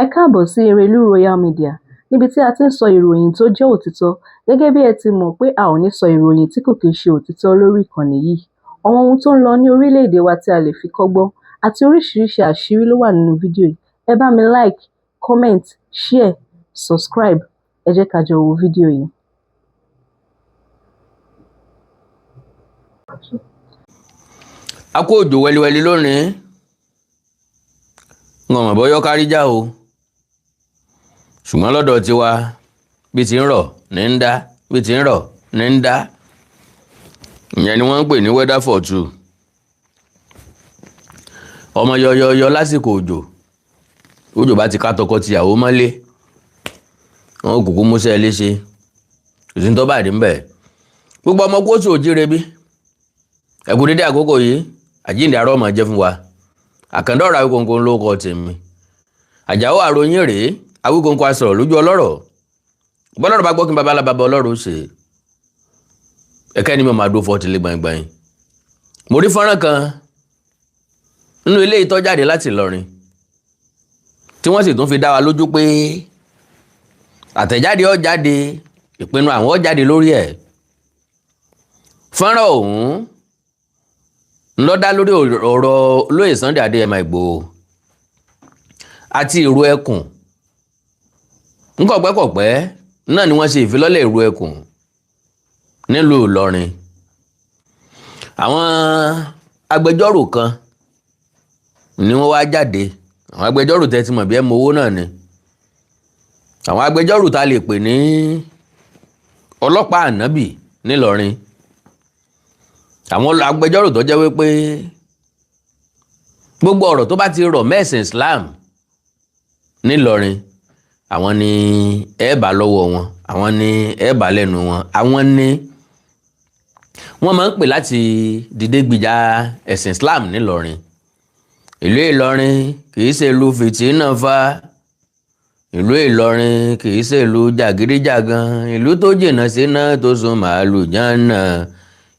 Ẹ káàbọ̀ sí Erelú Royal Media níbi tí a ti ń sọ ìròyìn tó jẹ́ òtítọ́. Gẹ́gẹ́ bí ẹ ti mọ̀ pé a ò ní sọ ìròyìn tí kò kìí ṣe òtítọ́ lórí ìkànnì yìí. Àwọn ohun tó ń lọ ní orílẹ̀-èdè wa tí a lè fi kọ́gbọ́n àti oríṣiríṣi àṣírí ló wà nínú fídíò yìí. Ẹ bá mi like, comment, share, subscribe. Ẹ jẹ́ ká jọ wo fídíò yìí. A kó òjò wẹliwẹli lónìí ń ọmọ bọ́yọ́ kárí já o ṣùgbọ́n lọ́dọ̀ tiwa bí ti ń rọ̀ ní ń dá bí ti ń rọ̀ ní ń dá ìyẹn ni wọ́n ń pè ní weather for two. Ọmọ yọyọyọ lásìkò òjò bá ti ká tọkọ tìyàwó mọ́lé wọn kúkú múṣẹ́ léṣe kò sí ní tó bá dé ń bẹ̀. Gbogbo ọmọ kóòtù òjíire bí ẹ̀kú dédé àkókò yìí àjíǹde àárọ̀ máa jẹ́ fún wa. Àkàndá ọ̀rọ̀ Awíkonko ló kọ tèmi. Àjàó àròyìn rèé, Awíkonko a sọ̀rọ̀ lójú ọlọ́rọ̀. Bọ́lọ́rọ̀ bá gbọ́ kí n bàbá alábàbà ọlọ́rọ̀ ṣe. Ẹ̀kẹ́ ni mo máa dó fọ́ọ̀tì lé gbàngbàng. Mo rí fọ́nrán kan nínú ilé ìtọ́jáde láti Ìlọrin tí wọ́n sì tún fi dá wa lójú pé àtẹ̀jáde ó jáde, ìpinnu àwọn ó jáde lórí ẹ̀. Fọ́nrán ọ̀hún ló dá lórí ọ̀rọ̀ olóyè Sunday Adéyẹmọ Ìgbòho àti ìró ẹkùn. Ńkọ̀pẹ́kọ̀pẹ́ náà ni wọ́n ṣe ìfilọ́lẹ̀ ìró ẹkùn nílùú Ìlọrin. Àwọn agbẹjọ́rò kan ni wọ́n wá jáde. Àwọn agbẹjọ́rò tẹ́ ti mọ̀ bí ẹ mọ owó náà ni. Àwọn agbẹjọ́rò tá lè pè ní ọlọ́pàá ànábì nílọrin. Àwọn agbẹjọ́rò tó jẹ́ wípé gbogbo ọ̀rọ̀ tó bá ti rọ̀ mẹ́sìn Islam nílọrin àwọn ni ẹ bá lọ́wọ́ wọn, àwọn ni ẹ bá lẹ́nu wọn, àwọn ni wọ́n máa ń pè láti dìde gbìjà ẹ̀sìn Islam nílọrin. Ìlú Ìlọrin kìí ṣe ìlú fìtínà fa, ìlú Ìlọrin kìí ṣe ìlú jàgídíjàgan, ìlú tó jìnnà síná tó sún màálù jánà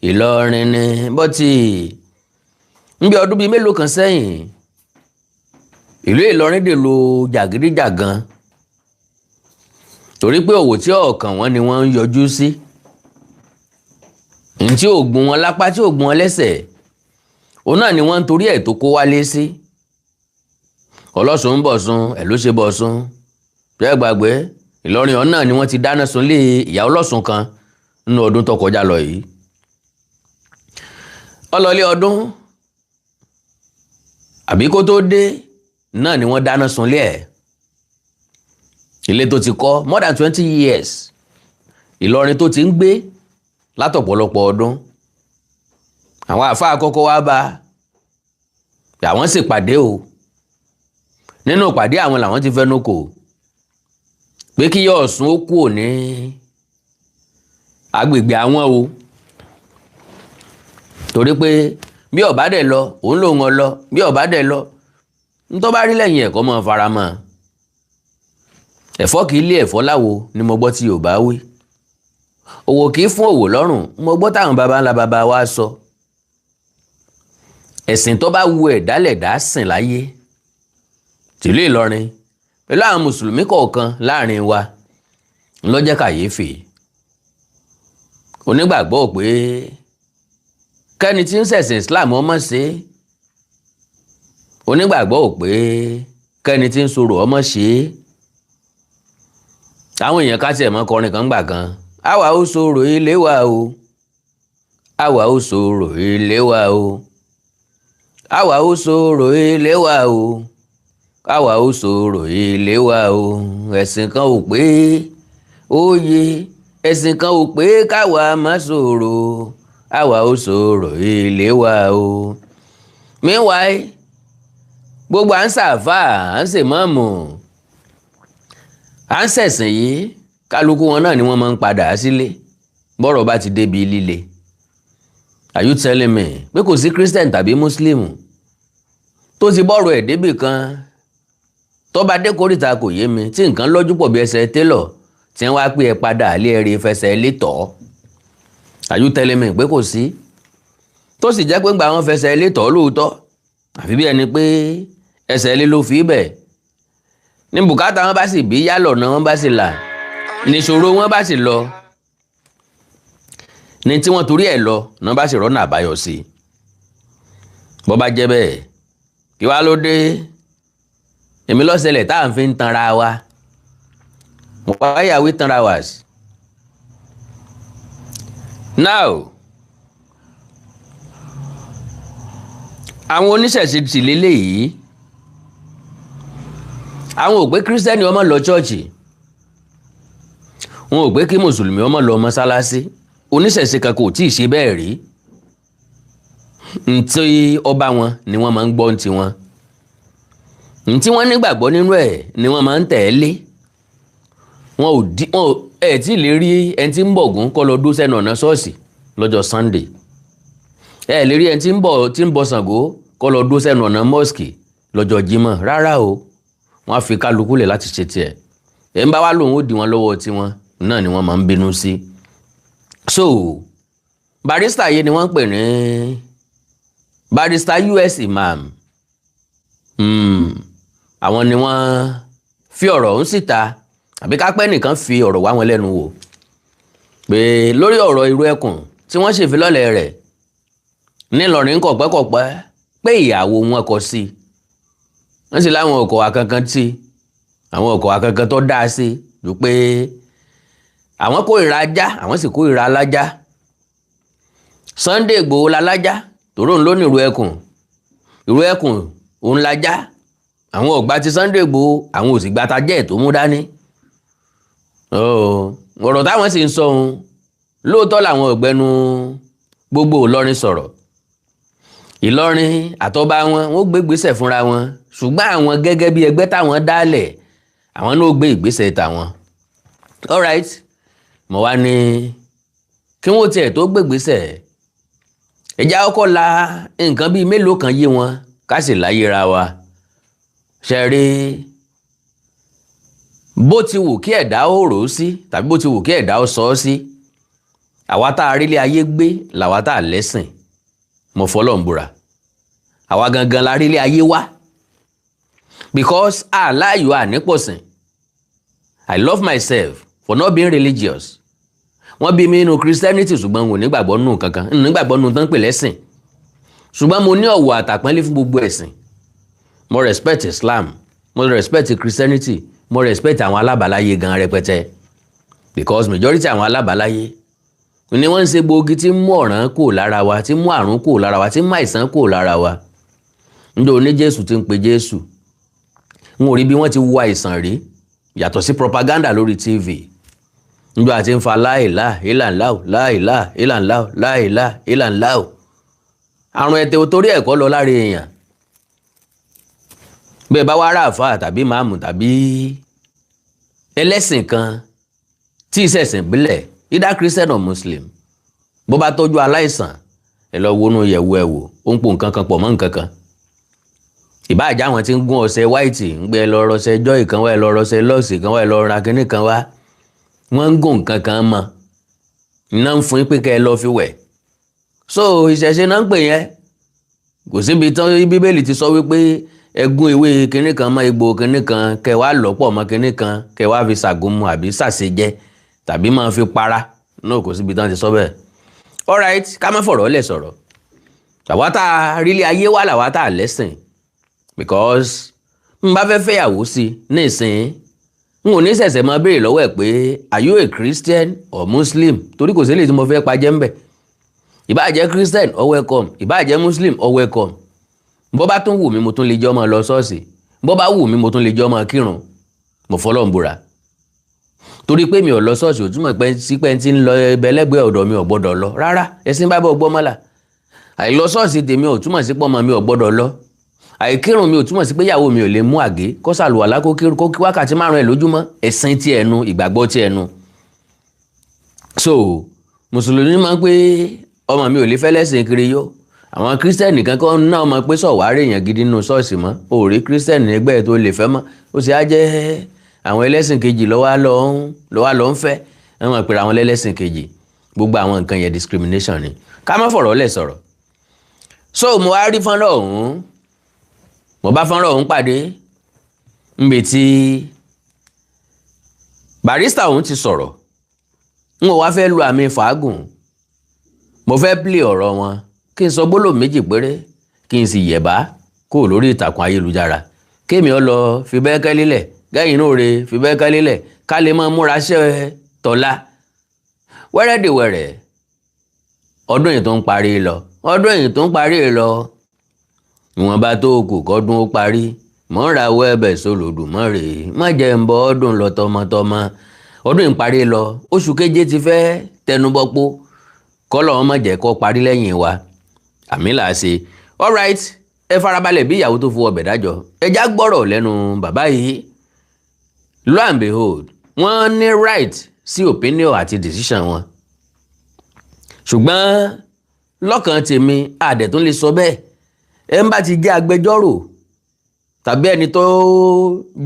Ìlọrin ni. Bọ́tì ń bí ọdún bíi mélòó kan sẹ́yìn ìlú Ìlọrin dèlò jàgídíjàgan torí pé òwò tí ọ̀kan wọn ni wọ́n ń yọjú sí. ní tí ò gún wọn lápá tí ò gún wọn lẹ́sẹ̀ òun náà ni wọ́n ń torí ẹ̀ tó kó wálé sí. Ọlọ́sùn ń bọ̀ sun ẹ̀ ló ṣe bọ̀ sun jẹ́ gbàgbé Ìlọrin ọ̀hún náà ni wọ́n ti dáná sunlé ìyá Ọlọ́sùn kan nínú ọdún tó kọjá lọ yìí. Ọlọ́lé ọdún àbí kó tó dé náà ni wọ́n dáná sunlé ẹ̀. Ilé tó ti kọ́ more than 20 years Ìlọrin tó ti ń gbé látọ̀pọ̀lọpọ̀ ọdún. Àwọn àfáà àkọ́kọ́ wá bá àwọn sì pàdé o. Nínú ìpàdé àwọn làwọn ti fẹ́nu kò pé kí Ọ̀ṣun ó kúrò ní agbègbè àwọn o. Torí pé bí ó bá dẹ̀ lọ òun lòun ọ lọ, bí ó bá dẹ̀ lọ ní tó bá rí lẹ́yìn ẹ̀kọ́ mọ́ faramọ́. Ẹ̀fọ́ kìí lé ẹ̀fọ́ láwo ni mo gbọ́ tí Yorùbá wí. Òwò kìí fún òwò lọ́rùn mo gbọ́ táwọn baba ńlá baba wa sọ. Ẹ̀sìn tó bá wu ẹ̀dálẹ̀dá sìn láyé. Tìlú Ìlọrin pẹ̀lú àwọn mùsùlùmí kọ̀ọ̀kan láàrin wa ló jẹ́ kàyéfì. Onígbàgbọ́ pé kẹ́ni tí ń ṣẹ̀sìn Islam ọmọ ṣe, onígbàgbọ́ pé kẹ́ni tí ń sọ̀rọ̀ ọmọ ṣe. Àwọn èèyàn ká tiẹ̀ mọ́ kọrin kan gbà kan, àwa ó sọ̀rọ̀ ilé wa o, àwa ó sọ̀rọ̀ ilé wa o, àwa ó sọ̀rọ̀ ilé wa o, àwa ó sọ̀rọ̀ ilé wa o. Ẹ̀sìn kan ò pé óye, ẹ̀sìn kan ò pé káwa má sọ̀rọ̀, àwa ó sọ̀rọ̀ ilé wa o. Meanwhile gbogbo à ń ṣàfà à ń ṣèmọ́ọ̀mù à ń ṣẹ̀sìn yìí kálukú wọn náà ni wọ́n máa ń padà sílé bọ́rọ̀ bá ti débi líle. Are you telling me pé kò sí Christian tàbí Muslim tó ti bọ́rọ̀ ẹ̀ débì kan tó bá dé kórìíta kò yé mi tí nǹkan lọ́jú pọ̀ bí ẹsẹ̀ télọ̀ tí wọ́n wá pé ẹ padà àlẹ́ ẹ̀rí fẹsẹ̀ lé tọ́. Are you telling me pé kò sí? Tó sì jẹ́ pé gbà wọ́n fẹsẹ̀ lé tọ́ lóòótọ́ àfi bí ẹni pé ẹsẹ̀ ilé ló fi bẹ̀ ní bùkátà wọn bá sì bí yálọ̀ náà wọn bá sì là níṣòro wọn bá sì lọ ní tí wọ́n torí ẹ̀ lọ náà bá sì rọ́nà àbáyọ sí i. bó bá jẹ́ bẹ́ẹ̀ kí wá ló dé èmi lọ́sẹ̀lẹ̀ tá à ń fi ń tanra wa why are we tanra wa? Now àwọn oníṣẹ̀ṣe ti lélẹ́yìí àwọn ò pé kírísítẹ́nì ọmọ lọ chọ́ọ̀chì wọn ò pé kí mùsùlùmí ọmọ lọ mọ́sálásí oníṣẹ̀ṣe kan kò tí ì ṣe bẹ́ẹ̀ rí ntí ọba wọn ni wọ́n máa ń gbọ́ ntí wọn ntí wọ́n nígbàgbọ́ nínú ẹ̀ ni wọ́n máa ń tẹ̀lé wọn ò ẹ̀ tí ì lè rí ẹni tí ń bọ̀ Ògún kọ́ lọ dó sẹ́nu ọ̀nà ṣọ́ọ̀ṣì lọ́jọ́ Sunday ẹ̀ lè rí ẹni tí ń bọ̀ Ṣàngó kọ́ lọ dó sẹ́nu ọ̀nà mosque lọ́jọ́ Jímọ̀ rárá o wọ́n á fi kálukú lẹ̀ láti ṣe tiẹ̀ ẹ̀ ń bá wá lòun ó di wọn lọ́wọ́ tiwọn náà ni wọ́n máa ń bínú sí. So barrister yìí ni wọ́n ń pè ní barrister US Imam àwọn ni wọ́n fi ọ̀rọ̀ ọ̀hún síta àbí kápẹ́ nìkan fi ọ̀rọ̀ wá wọn lẹ́nu wò pé lórí ọ̀rọ̀ Irú Ẹkùn tí wọ́n ṣèfilọ́lẹ̀ rẹ̀ nílọrin kọ̀pẹ́kọ̀pẹ́ pé ìyàwó wọn kọ sí wọ́n sì láwọn ọkọ̀ àkankan tí àwọn ọkọ̀ àkankan tó dáa sí ju pé àwọn kórìíra ajá àwọn sì kórìíra alájá Sunday Igboho lalájá tòró ń lónìí Irú Ẹkùn òun lájá àwọn ọ̀gbà ti Sunday Igboho àwọn ò sì gba tajẹ́ tó mú dání ọ̀rọ̀ táwọn sì ń sọ ohun lóòótọ́ làwọn ọ̀gbẹ́nu gbogbo Ìlọrin sọ̀rọ̀ Ìlọrin àtọ́ba wọn gbé ìgbésẹ̀ fúnra wọn ṣùgbọ́n àwọn gẹ́gẹ́ bí ẹgbẹ́ táwọn dálẹ̀ àwọn náà gbé ìgbésẹ̀ tàwọn alright mo wá ní kí wọ́n tiẹ̀ tó gbé ìgbésẹ̀ ẹja ọkọ̀ la nǹkan bíi mélòó kan yé wọn ká sì láyéra wa ṣe rí bó ti wù kí ẹ̀dá ó rò ó sí tàbí bó ti wù kí ẹ̀dá ó sọ ọ́ sí àwa tá a rí ilé ayé gbé làwa tá a lẹ́sìn mo fọlọ́n búra àwa gangan la rí ilé ayé wá because aláyò ànípọ̀sìn I love myself for not being religious wọ́n bí mi nínú Christianity ṣùgbọ́n n ò nígbàgbọ́ nù kankan n nígbàgbọ́ nù tán pè lẹ́sìn ṣùgbọ́n mo ní ọ̀wọ̀ àtàpọ́nlé fún gbogbo ẹ̀sìn mo respect Islam mo respect Christianity mo respect àwọn alábàáláyé gan rẹpẹtẹ because majority àwọn alábàáláyé ni wọ́n ń ṣe gbòógì tí mú ọ̀ràn kúrò lára wa tí mú àrùn kúrò lára wa tí mú àìsàn kúrò lára wa ǹjẹ́ o ní Jésù tí ń pe Jésù n ò rí bí wọ́n ti wo àìsàn rí yàtọ̀ sí propaganda lórí TV ǹjọ́ àti ń fa láìlá ìlànláò láìlá ìlànláò láìlá ìlànláò àrùn ẹ̀tẹ̀ torí ẹ̀kọ́ lọ lára èèyàn bẹ́ẹ̀ bá wá ráàfà tàbí máàmù tàbí ẹlẹ́sìn kan tí ìṣẹ̀sìn ìbílẹ̀ either Christian or Muslim bó bá tọ́jú aláìsàn ẹ lọ wọnú yẹ̀wò ẹ̀ wò ó ń po nǹkan kan pọ̀ mọ́ nǹkan kan ìbáàjá àwọn tí ń gún ọṣẹ white ń gbé lọ rọṣẹ joy kan wá ẹ lọ rọṣẹ lọ́ọ̀sì kan wá ẹ lọ ra kínní kan wá wọ́n ń gún nǹkan kan mọ́ iná ń fún yín pé kẹ́ ẹ lọ fi wẹ̀ so ìṣẹ̀ṣe náà ń pè yẹn kò síbi tán Bíbélì ti sọ wípé ẹgún ewé kínní kan mọ́ egbò kínní kan kẹ́ wá lọ́pọ̀ mọ́ kínní kan kẹ́ wá fi ṣàgúnmu àbí ṣàṣejẹ tàbí máa fi para náà kò síbi tán ti sọ bẹ́ẹ̀ alright ká má fọ̀rọ̀ lẹ̀ sọ̀rọ̀ làwa tá a rí ilé ayé wá làwa tá a lẹ́sìn because n bá fẹ́ fẹ́yàwó sí ní ìsìn n ò ní ṣẹ̀ṣẹ̀ máa béèrè lọ́wọ́ ẹ̀ pé are you a Christian or Muslim torí kò sí èlé tí mo fẹ́ pajẹ́ ń bẹ̀ ìbáà jẹ́ Christian all welcome ìbáà jẹ́ Muslim all welcome bó bá tún wù mí mo tún lè jọ́ máa lọ ṣọ́ọ̀ṣì bó bá wù mí mo tún lè jọ́ máa kírun mo fọlọ́n búra torí pé mi ò lọ ṣọ́ọ̀ṣì ò túmọ̀ pé sípẹ́ tí ń lọ ẹbẹ̀ lẹ́gbẹ̀ẹ́ ọ̀dọ̀ mi ò gbọ́dọ̀ lọ rárá ẹ̀sìn bá bọ̀ gbọ́ mọ́là àìlọ ṣọ́ọ̀ṣì tèmi ò túmọ̀ sí pé ọmọ mi ò gbọ́dọ̀ lọ àìkírun mi ò túmọ̀ sí pé ìyàwó mi ò lè mú àgé kó ṣàlùwàlá kó kí wákàtí 5 ẹ̀ lójúmọ́ ẹ̀sìn tí ẹnu ìgbàgbọ́ tí ẹnu. so mùsùlùmí máa ń pé ọmọ mi ò lè fẹ́ lẹ́sìn kiri yó àwọn kírísítẹ́nì kankan náà máa pé sọ̀wárẹ̀ èèyàn gidi nínú ṣọ́ọ̀ṣì mọ́ òòrí kírísítẹ́nì ẹgbẹ́ tó lè fẹ́ mọ́ ó sì á jẹ́ àwọn ẹlẹ́sìn kejì lọ́wọ́ lọ́ ń fẹ́ wọ́n máa pèrè àwọn ẹlẹ́sìn kejì gbogbo àwọn nǹkan yẹn discrimination ni ká má fọ̀rọ̀ lẹ̀ sọ̀rọ̀ so mo wá rí fọ́nrán ọ̀hún mo bá fọ́nrán ọ̀hún pàdé níbi tí Barrister òun ti sọ̀rọ̀ n ò wá fẹ́ lu àmì fàágùn mo fẹ́ play ọ̀rọ̀ wọn kí n sọ gbólóhùn méjì péré kí n sì yẹ̀bá kó lórí ìtàkùn ayélujára kémi ọ lọ fi bẹ́ẹ̀kẹ́ lílẹ̀ gẹ́yìn náà re fi bẹ́ẹ̀kẹ́ lílẹ̀ ká lè máa múra ṣẹ́ tọ́lá wẹ́rẹ́dìwẹ̀rẹ̀ ọdún yìí tó ń parí lọ ìwọ̀nba tó kù kọ́dún ó parí mọ́ ń rawọ́ ẹ̀bẹ̀ sólòdùmọ́rè má jẹ́ ń bọ́ ọdún lọ tọmọtọmọ ọdún yìí ń parí lọ oṣù keje ti fẹ́ tẹnubọ́pó kọ́lọ̀ wọn má jẹ́ kó parí lẹ́yìn wa àmì là á ṣe alright ẹ farabalẹ̀ bí ìyàwó tó fowó ọbẹ̀ dájọ́ ẹja gbọ́rọ̀ lẹ́nu bàbá yìí lo and behold wọ́n ní right sí opinion àti decision wọn ṣùgbọ́n lọ́kàn tèmi àdẹ̀tún lè sọ bẹ́ẹ̀ ẹ ń bá ti jẹ́ agbẹjọ́rò tàbí ẹni tó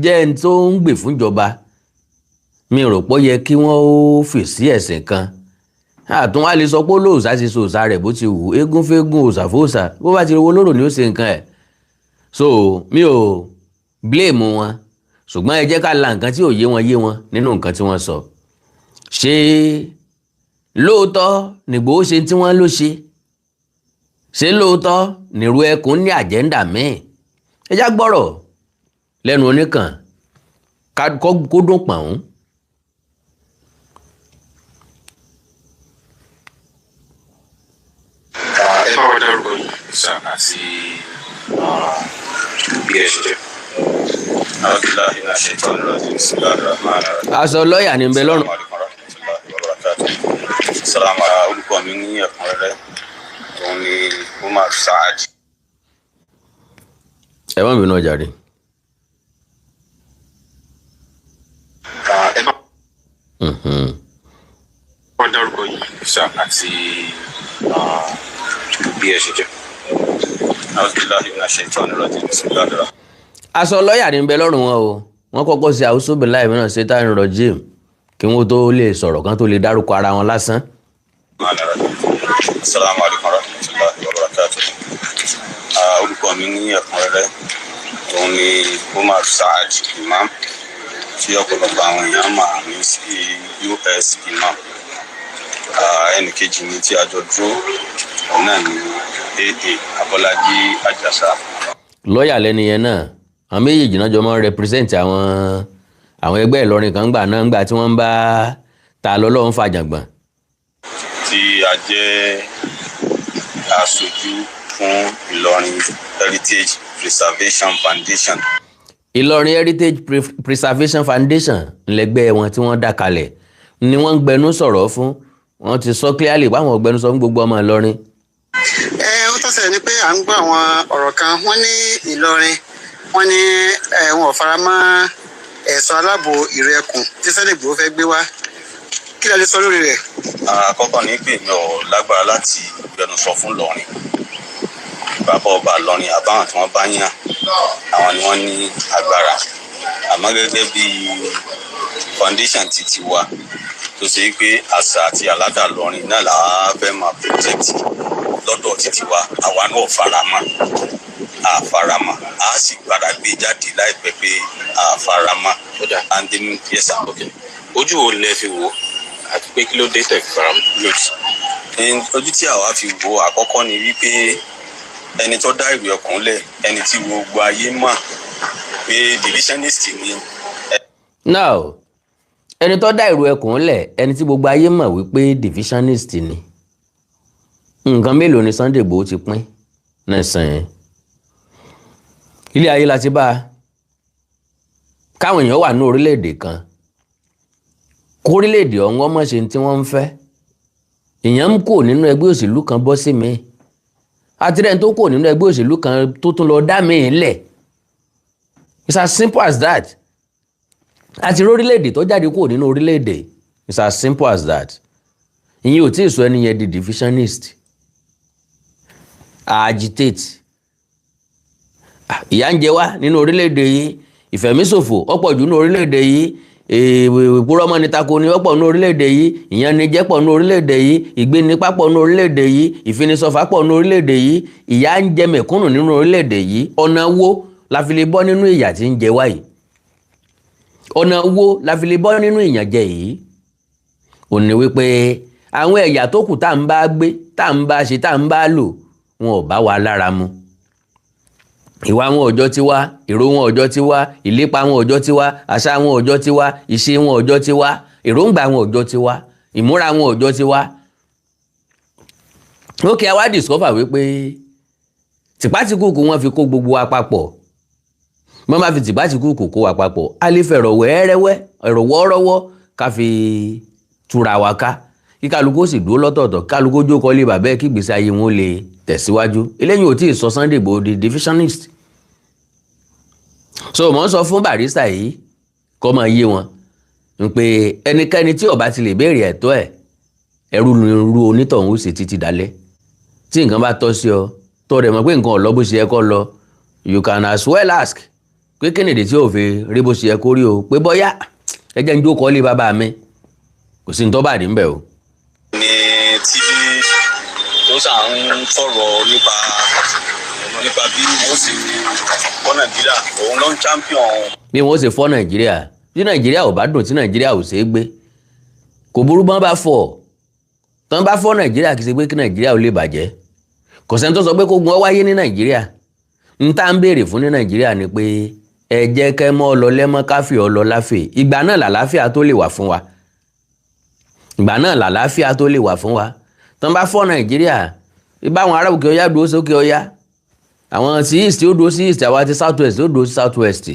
jẹ́ ẹni tó ń gbè fúnjọba mi rò pé ó yẹ kí wọ́n ó fèsì ẹ̀sìn kan àtún wá lè sọ pé olóòsà ti so òsà rẹ̀ bó ti wù eégún fégún òsà fòsà bó bá ti rówó lóró ni ó ṣe nǹkan ẹ̀ so mi ò blame wọn ṣùgbọ́n ẹ jẹ́ ká la nǹkan tí ò yé wọn nínú nǹkan tí wọ́n sọ ṣé lóòótọ́ nìgbòho ṣe tí wọ́n ló ṣe lóòótọ́ nìrú ẹkùn ní àjẹ́ndà míì ẹ já gbọ́rọ̀ lẹ́nu oníkàn kó dún pọ̀n. ẹ bá wa dárúkọ yìí sá àti bí ẹ ṣe jẹ. aṣọ lọ́ọ̀yà ní bẹ lọ́rùn. Salama orúkọ mi ní ẹ̀kúnrẹ́rẹ́ òun ni Umar Saad. ẹ má bínú ọjà rẹ. ẹ bá wa dárúkọ yìí sá àti bí ẹ ṣe jẹ. aṣọ lọ́ọ̀yà ní bẹ lọ́rùn wọn o wọ́n kọ́kọ́ ṣe àwùsọ̀bẹ̀ láì mìíràn ṣetán rọ̀jìm kí wọ́n tó lè sọ̀rọ̀ kan tó lè dárúkọ ara wọn lásán. Assalamu alaikum warahmatullahi wabarakatuh. Orúkọ mi ní ẹ̀kúnrẹ́rẹ́ òun ni Umar Saad Imam tí ọ̀pọ̀lọpọ̀ àwọn èèyàn máa ní sí US Imam. Ẹnì kejì mi tí a jọ dúró òun náà ni AA Abọ́lájí Àjàsà. lọ́ọ̀yà lẹ́ni yẹn náà àwọn méjèèjì náà jọ máa ń represent àwọn ẹgbẹ́ Ìlọrin kan gbà náà ńgbà tí wọ́n ń bá ta lọ́lọ́run fàjàngbọ̀n. tí a jẹ́ aṣojú fún Ìlọrin Heritage Preservation Foundation. Ìlọrin Heritage Preservation Foundation ńlẹgbẹ́ wọn tí wọ́n dá kalẹ̀ ni wọ́n ń gbẹnu sọ̀rọ̀ fún wọ́n ti sọ clearly báwọn gbẹnu sọ fún gbogbo ọmọ Ìlọrin. Ó tọ́sẹ̀ ni pé à ń gbọ́ àwọn ọ̀rọ̀ kan wọ́n ní Ìlọrin wọ́n ní wọn ò fara mọ́ ẹ̀ṣọ́ aláàbò ìrẹ́ ẹkùn tí Sunday Igboho fẹ́ gbé wá kí lẹ lè sọ lórí rẹ̀. Àkọ́kọ́ ní pé mi ò lágbára láti gbẹnusọ fún Ìlọrin bàbá ọba Ìlọrin àbáwọn tí wọ́n bá yàn àwọn ni wọ́n ní agbára àmọ́ gẹ́gẹ́ bí foundation ti ti wa tó ṣe pé àṣà àti àlàdà Ìlọrin náà là á fẹ́ máa protect lọ́dọ̀ títí wa àwa náà faramọ́ a sì gbára gbé jáde láìpẹ́ pé faramọ́ and then yes sir. ojú wo lẹ fi wò àti pé kí ló dé tẹ̀ faramọ́ lójú. ojú tí àwa fi wò àkọ́kọ́ ni wípé ẹni tó dá ìwé ọkàn lẹ̀ ẹni tí gbogbo ayé mọ̀ pé divisionist ni. now ẹni tó dá ìrù ẹkùn lẹ̀ ẹni tí gbogbo ayé mọ̀ wípé divisionist ni nǹkan mélòó ni Sunday Igboho ti pín nìsín ilé ayé la ti bá a káwọn èèyàn wà ní orílẹ̀-èdè kan kó orílẹ̀-èdè ọ̀hún wọ́n mọ̀ ṣe tí wọ́n ń fẹ́ èèyàn ń kó nínú ẹgbẹ́ òṣèlú kan bọ́ sí mi àtìrẹ́ni tó kó nínú ẹgbẹ́ òṣèlú kan tó tún lọ dá mi lẹ̀ it's as simple as that àti orílẹ̀-èdè tó jáde kó nínú orílẹ̀-èdè it's as simple as that ìyẹn ò tí ì sọ ẹni yẹn di divisionist agitate ìyà ń jẹ wá nínú orílẹ̀-èdè yìí ìfẹ̀míṣòfò ọ̀pọ̀ jù nínú orílẹ̀-èdè yìí ìpúrọ́mọ́ ní tako ní ọ̀pọ̀ nínú orílẹ̀-èdè yìí ìyanijẹ́ pọ̀ nínú orílẹ̀-èdè yìí ìgbénipa pọ̀ nínú orílẹ̀-èdè yìí ìfinisọ̀fà pọ̀ nínú orílẹ̀-èdè yìí ìyà ń jẹ mẹ̀kúnnù nínú orílẹ̀-èdè yìí ọ̀nà wo la fi lè bọ́ nínú ìyà tí ń jẹ wá yìí ọ̀nà wo la fi lè bọ́ nínú ìyànjẹ yìí ò ní wípé àwọn ẹ̀yà tó kù tá à ń bá gbé tá à ń bá ṣe tá à ń bá lò wọn ò bá wa lára mu. ìwà wọn ọjọ́ ti wá, èrò wọn ọjọ́ ti wá, ìlépa wọn ọjọ́ ti wá, àṣà wọn ọjọ́ ti wá, ìṣe wọn ọjọ́ ti wá, èròǹgbà wọn ọjọ́ ti wá, ìmúra wọn ọjọ́ ti wá. ókè a wá discover wípé tìpátìkùkù wọn fi kó gbogbo wa papọ̀. wọ́n máa fi tìpátìkùkù kó wa papọ̀ a lè fẹ̀rọ̀ wẹ́ẹ́rẹ́wẹ́ ẹ̀rọ̀ wọ́ọ́rọ́wọ́ ká fi túra wa ká kí kálukú sì dúró lọ́tọ̀ọ̀tọ̀ kálukú jókòó lé bàbá ẹ̀ kí ìgbésí ayé wọn lè tẹ̀síwájú. eléyìí ò tí ì sọ Sunday Igboho di divisionist. so mò ń sọ fún Barrister yìí kó máa yé wọn pé ẹnikẹ́ni tí ó bá ti lè béèrè ẹ̀tọ́ ẹ̀ ẹrú ru onítọ̀hún ó sì títí dalẹ̀. tí nǹkan bá tọ́ sí ọ tó rẹ̀ mọ̀ pé nǹkan ò lọ bó ṣe yẹ kó lọ you can as well ask pé kí nìdí tí ò fi rí bó ṣe yẹ kó rí o pé bọ́yá ẹ jẹ́ ń jókòó lé bàbá mi kò sí ní tó bá rí ń bẹ̀ o. ni tí tó sàn ń fọ̀rọ̀ nípa bí wọ́n sì fọ́ Nàìjíríà òun ló ń champion. bí wọ́n ṣe fọ́ Nàìjíríà tí Nàìjíríà ò bá dùn tí Nàìjíríà ò ṣeé gbé kò burú bọ́n bá fọ́ tán bá fọ́ Nàìjíríà kì í ṣe pé kí Nàìjíríà ò lè bàjẹ́ kò sẹ́ni tó sọ pé kógun ó wáyé ní Nàìjíríà ń tá ń béèrè fún ní Nàìjíríà ni pé ẹ jẹ́ kẹ́ mọ́ ọ lọ lẹ́mọ́ káfí ọ lọ láfẹ̀ ìgbà náà làlàáfíà tó lè wà fún wa ìgbà náà làlàáfíà tó lè wà fún wa tán bá fọ́ Nàìjíríà ìbáwọn ará òkè ọya dúró sókè ọya àwọn tí east ó dúró sí east àwọn tí south west ó dúró sí south west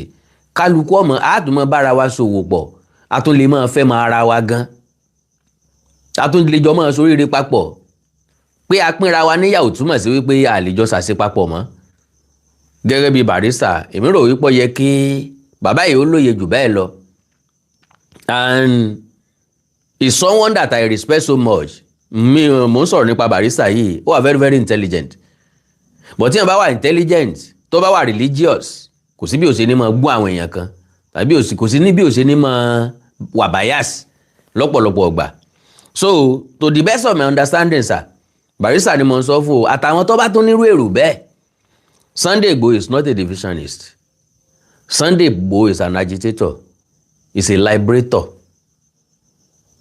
kálukú ọmọ àtúmọ̀ bára wa ṣòwò pọ̀ àtúnlé máa fẹ́ máa ara wa gan àtúnlé jọ máa ṣoríire papọ̀ pé a pínra wa níyàwó túmọ̀ sí wípé àlejò ṣàṣe papọ̀ mọ́. gẹ́gẹ́ bí Barrister èmi rò wípé yẹ kí bàbá yìí ó lóye jù bẹ́ẹ̀ lọ and it's someone that I respect so much. Mo ń sọ̀rọ̀ nípa Barrister yìí ó wà very very intelligent but tí wọ́n bá wà intelligent tó bá wà religious kò sí bí ó ṣe ní máa gbọ́ àwọn èèyàn kan tàbí kò sí ní bí ó ṣe ní máa wà bias lọ́pọ̀lọpọ̀ ọgbà. So to the best of my understanding sir Barrister ni mo ń sọ fún o àtàwọn tó bá tún nírú èrò bẹ́ẹ̀ Sunday Igboho is not a divisionist. Sunday Igboho is an agitator. He's a liberator.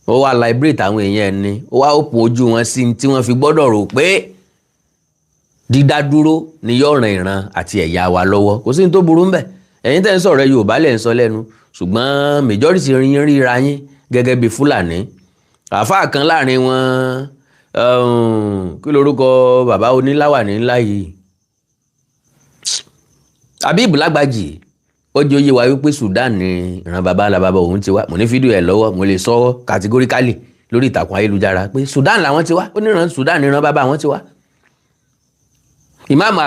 Ó wá liberate àwọn èèyàn ẹni ó wá òpin ojú wọn sí tí wọ́n fi gbọ́dọ̀ rò pé dídádúró ni yóò ran ìran àti ẹ̀yà wa lọ́wọ́ kò sí ní tó burú ń bẹ̀. ẹ̀yin tẹ́ ń sọ̀rọ̀ Yorùbá lẹ̀ ń sọ lẹ́nu ṣùgbọ́n majority yín ríra yín gẹ́gẹ́ bí Fúlàní. àáfàá kan láàrin wọn kí lorúkọ bàbá oníláwàní ńlá yìí Habib Lágbàjì ó jẹ́ oyé wa wípé Sudan ni ìran bàbá ńlá bàbá òun ti wá mo ní fídíò ẹ̀ lọ́wọ́ mo lè sọ categorically lórí ìtàkùn ayélujára pé Sudan làwọn ti wá ó ní ìran Sudan ni ìran bàbá wọn ti wá. Imam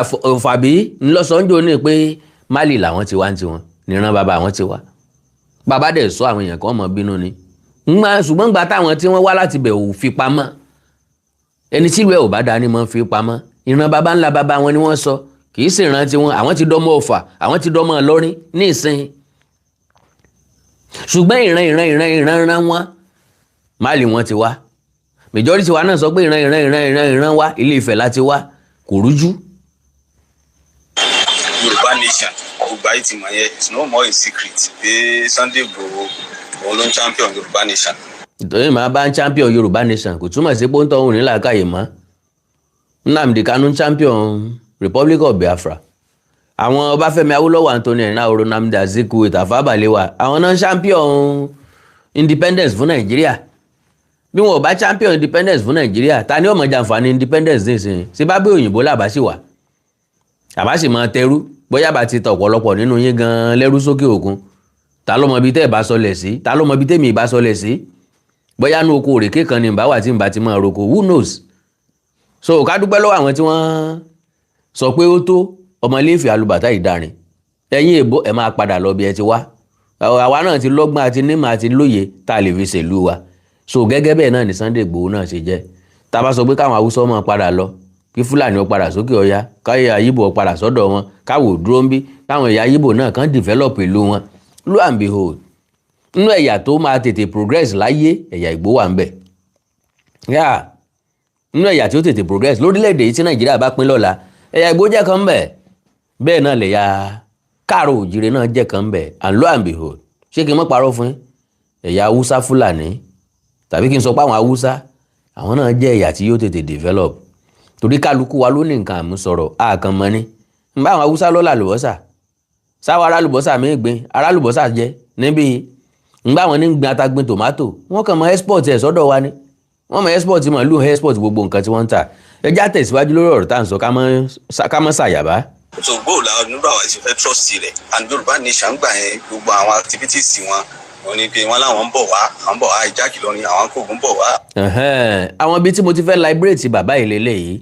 Fabi ńlọsọ̀njọ́ ní pé Mali làwọn ti wá ní tiwọn ní ìran bàbá wọn ti wá. bàbá dẹ̀ sọ àwọn èèyàn kan mọ̀ bínú ni ṣùgbọ́n gba táwọn tí wọ́n wá láti bẹ̀ ò fi pamọ́ ẹni tí ìlú ẹ̀ ò bá dání mọ́ fi pamọ́ ìran bàbá ńlá bàbá wọn ni wọ́n sọ kì í sì rántí wọn àwọn ti dọ́mọ Ọ̀fà àwọn ti dọ́mọ Ìlọrin ní ìsìn ṣùgbọ́n ìran wọn Mali wọn ti wá majority wa náà sọ pé ìran wa Ilé Ifẹ̀ láti wá kò rújú. Yorùbá nation Yorùbá yìí ti mọ̀ yẹn it's no more a secret pé Sunday Igboho òun ló ń champion Yorùbá nation. ìtọ́jú máa bá ń champion Yorùbá nation kò túmọ̀ sí pé ó ń tọ́ òun ní làákàyè mọ́. Nnamdi Kanu champion Republic of Biafra àwọn Ọbáfẹ́mi Awólọ́wọ̀ Anthony Enahoro Nnamdi Azikiwe Tafawa Balewa àwọn náà champion independence fún Nàìjíríà bí wọn ò bá champion independence fún Nàìjíríà ta ni ó mọ jàǹfààní independence nísìnyí sí bá bí òyìnbó làbá sì wà àbá sì máa tẹrú bóyá bá ti tọ ọ̀pọ̀lọpọ̀ nínú yín gan lẹ́rú sókè òkun ta ló mọ ibi tẹ́ ẹ̀ bá sọlẹ̀ sí ta ló mọ ibi tẹ́mi ìbá sọlẹ̀ sí bóyá ní oko òrèké kan ni ìbá wà tí ìbá ti máa roko who knows. So ká dúpẹ́ lọ́wọ́ àwọn tí wọ́n sọ pé ó tó ọmọléèfé alùbàtà ìdarin ẹ̀yin èbó ẹ̀ máa padà lọ bí ẹ ti wá àwa náà ti lọ́gbọ́n àti nímọ̀ àti lóye tá a lè fi ṣèlú wa. So gẹ́gẹ́ bẹ́ẹ̀ náà ni Sunday Igboho náà ṣe jẹ́ tá a bá sọ pé káwọn Haúsá máa padà lọ kí Fúlàní ó padà sókè ọya káyà Yíbò ó padà sọ́dọ̀ wọn káwò dúró ń bí káwọn ẹ̀yà Yíbò náà kàn develop ìlú wọn lo and behold nínú ẹ̀yà tó máa tètè progress láyé ẹ̀yà Ìgbò wà ń bẹ̀ nínú ẹ̀yà tí ó tètè progress lórílẹ̀‐èdè yìí tí Nàìjíríà bá pín lọ́la ẹ̀yà Ìgbò jẹ́ kan ń bẹ̀ bẹ́ẹ̀ náà lẹ̀yà Káàárọ̀ Oòjíire náà jẹ́ kan ń bẹ̀ and lo and behold ṣé kí n mọ́ parọ́ fún yín ẹ̀yà haúsá fúlàní tàbí kí n sọ pé àwọn haúsá àwọn náà jẹ́ ẹ̀yà tí yóò tètè develop torí kálukú wa ló ní nǹkan àmúsọ̀rọ̀ àkàn mọ́ ni n bá àwọn haúsá lọ́la lùbọ́sà sáwọ́ arálùbọ́sà mi gbin arálùbọ́sà jẹ níbi n bá wọn ní gbin ata gbin tòmátò wọ́n kàn mọ́ export ẹ̀ sọ́dọ̀ wa ni wọ́n mọ̀ export màálù export gbogbo nǹkan tí wọ́n ń tà ẹjá tẹ̀síwájú lórí ọ̀rọ̀ tá à ń sọ ká mọ́ ṣàyàbá. so gbóòlà nígbà wà sí fẹ́ trust rẹ̀ and Yorùbá nation gbà yẹn gbogbo àwọn activities wọn wọ́n ní pé wọ́n láwọn ń bọ̀ wá Hijack Ìlọrin àwọn kò ń bọ̀ wá. àwọn ibi tí mo ti fẹ́ liberate bàbá ìlélẹ̀ yìí